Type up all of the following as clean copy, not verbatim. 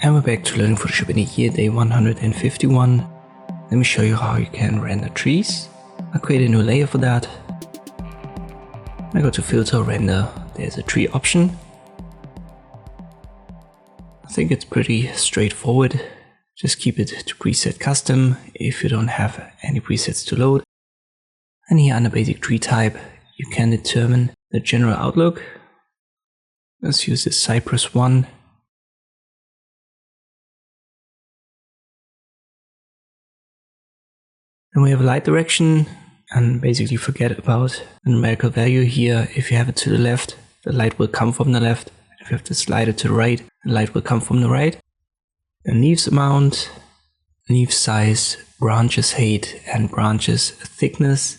And we're back to learning Photoshop in a year, day 151. Let me show you how you can render trees. I'll create a new layer for that. I go to filter, render, there's a tree option. I think it's pretty straightforward. Just keep it to preset custom if you don't have any presets to load. And here under basic tree type, you can determine the general outlook. Let's use this Cypress one. Then we have a light direction, and basically forget about the numerical value here. If you have it to the left, the light will come from the left. If you have to slide it to the right, the light will come from the right. Then leaves amount, leaf size, branches height, and branches thickness.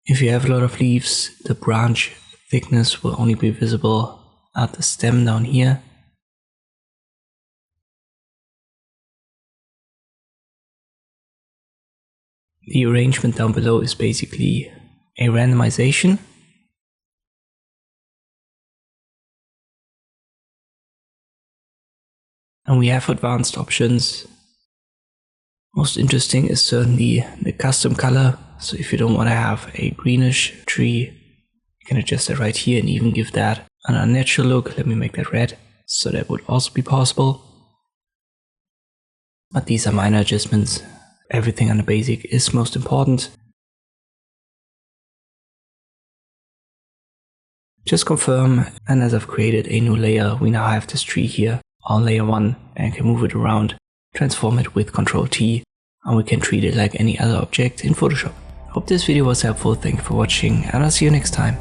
If you have a lot of leaves, the branch thickness will only be visible at the stem down here. The arrangement down below is basically a randomization. And we have advanced options. Most interesting is certainly the custom color. So if you don't want to have a greenish tree, you can adjust that right here and even give that an unnatural look. Let me make that red, so that would also be possible. But these are minor adjustments. Everything under basic is most important. Just confirm, and as I've created a new layer, we now have this tree here on layer 1 and can move it around, transform it with Ctrl T, and we can treat it like any other object in Photoshop. Hope this video was helpful, thank you for watching, and I'll see you next time.